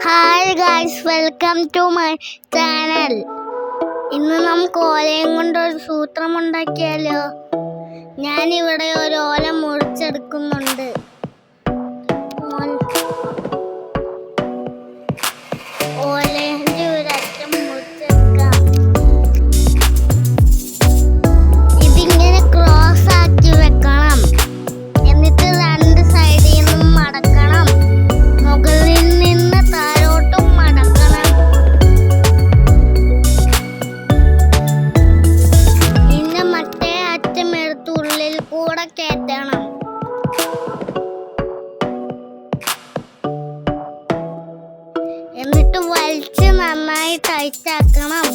Hi guys, welcome to my channel. ഇന്ന് നമുക്ക് ഓലയും കൊണ്ടൊരു സൂത്രം ഉണ്ടാക്കിയാലോ? ഞാനിവിടെ ഒരു ഓല മുറിച്ചെടുക്കുന്നുണ്ട്. ഓലയുടെ ഒരറ്റം മുറിച്ചെടുക്കാം. ഇതിങ്ങനെ ക്രോസ് ആക്കി വെക്കണം. എന്നിട്ട് രണ്ട് സൈഡിൽ നിന്നും മടക്കണം. മുകളിൽ നിന്ന് താഴോട്ടും മടക്കണം. പിന്നെ മറ്റേ അറ്റം എടുത്ത് ഉള്ളിൽ കൂടെ കയറ്റണം. എന്നിട്ട് വലിച്ച് നന്നായി ടൈറ്റ് ആക്കണം.